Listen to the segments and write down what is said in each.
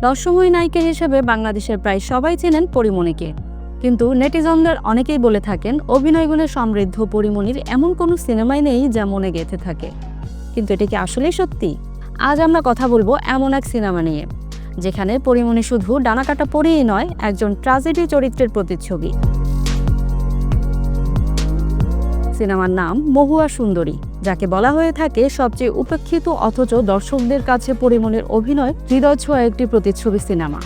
রহস্যময়ী নায়িকা হিসেবে বাংলাদেশের প্রায় সবাই চেনেন পরীমণিকে, কিন্তু নেটিজনদের অনেকেই বলে থাকেন অভিনয় গুণে সমৃদ্ধ পরীমণির এমন কোনো সিনেমাই নেই যা মনে গেঁথে থাকে। কিন্তু এটা কি আসলেই সত্যি? আজ আমরা কথা বলবো এমন এক সিনেমা নিয়ে, যেখানে পরীমণি শুধু ডানাকাটা পরীই নয়, একজন ট্র্যাজেডি চরিত্রের প্রতিচ্ছবি। সিনেমার নাম মহুয়া সুন্দরী, যাকে বলা হয়ে থাকে সবচেয়ে উপেক্ষিত অথচ দর্শকদের কাছে পরীমণির অভিনয় হৃদয় ছোঁয়া একটি প্রতিচ্ছবি সিনেমা।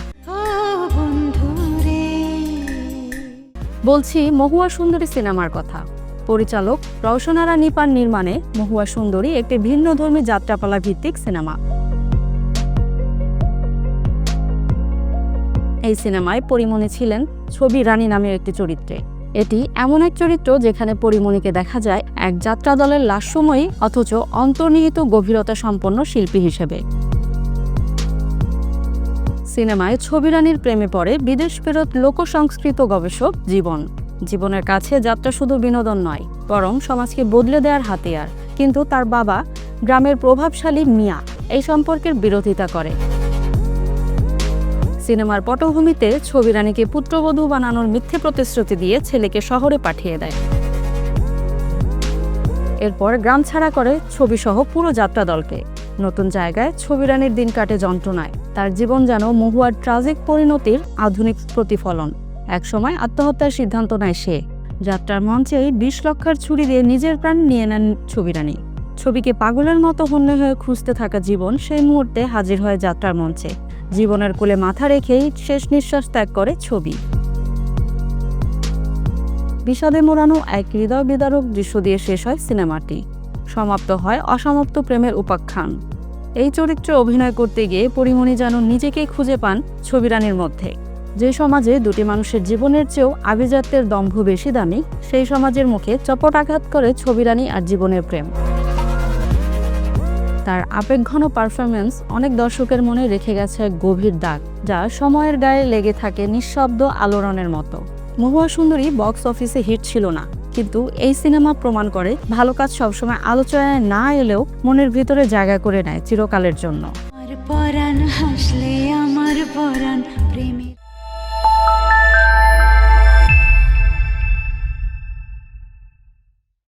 বলছি মহুয়া সুন্দরী সিনেমার কথা। পরিচালক রওশনারা নিপার নির্মাণে মহুয়া সুন্দরী একটি ভিন্নধর্মী যাত্রাপালা ভিত্তিক সিনেমা। এই সিনেমায় পরীমণি ছিলেন ছবি রানী নামের একটি চরিত্রে। এটি এমন এক চরিত্র যেখানে পরীমণিকে দেখা যায় এক যাত্রা দলের লাস্যময়ী অথচ অন্তর্নিহিত গভীরতা সম্পন্ন শিল্পী হিসেবে। সিনেমায় ছবি রানীর প্রেমে পড়ে বিদেশ ফেরত লোক সংস্কৃত গবেষক জীবনের কাছে যাত্রা শুধু বিনোদন নয়, বরং সমাজকে বদলে দেওয়ার হাতিয়ার। কিন্তু তার বাবা, গ্রামের প্রভাবশালী মিয়া, এই সম্পর্কের বিরোধিতা করে। সিনেমার পটভূমিতে ছবি রানীকে পুত্রবধূ বানানোর মিথ্যে প্রতিশ্রুতি দিয়ে ছেলেকে শহরে পাঠিয়ে দেয়। এরপর গ্রাম ছাড়া করে ছবিসহ পুরো যাত্রা দলকে। নতুন জায়গায় ছবি রানীর দিন কাটে যন্ত্রণায়। তার জীবন যেন মহুয়ার ট্রাজিক পরিণতির আধুনিক প্রতিফলন। একসময় আত্মহত্যার সিদ্ধান্ত নেয় সে। যাত্রার মঞ্চেই ২০ লক্ষের ছুরি দিয়ে নিজের প্রাণ নিয়ে নেন ছবি রানী। ছবিকে পাগলের মতো হন্যে হয়ে খুঁজতে থাকা জীবন সেই মুহূর্তে হাজির হয় যাত্রার মঞ্চে। জীবনের কোলে মাথা রেখেই শেষ নিঃশ্বাস ত্যাগ করে ছবি। বিষাদে মোড়ানো এক হৃদয় বিদারক দৃশ্য দিয়ে শেষ হয় সিনেমাটি। সমাপ্ত হয় অসমাপ্ত প্রেমের উপাখ্যান। এই চরিত্রে অভিনয় করতে গিয়ে পরীমণি যেন নিজেকেই খুঁজে পান ছবি রানীর মধ্যে। যে সমাজে দুটি মানুষের জীবনের চেয়েও আভিজাত্যের দম্ভ বেশি দামি, সেই সমাজের মুখে চপট আঘাত করে ছবি রানী আর জীবনের প্রেম। তার আবেগঘন পারফরমেন্স অনেক দর্শকের মনে রেখে গেছে এক গভীর দাগ, যা সময়ের গায়ে লেগে থাকে নিঃশব্দ আলোড়নের মতো। মহুয়া সুন্দরী বক্স অফিসে হিট ছিল না, কিন্তু এই সিনেমা প্রমাণ করে ভালো কাজ সবসময় আলোচনায় না এলেও মনের ভিতরে জায়গা করে নেয় চিরকালের জন্য।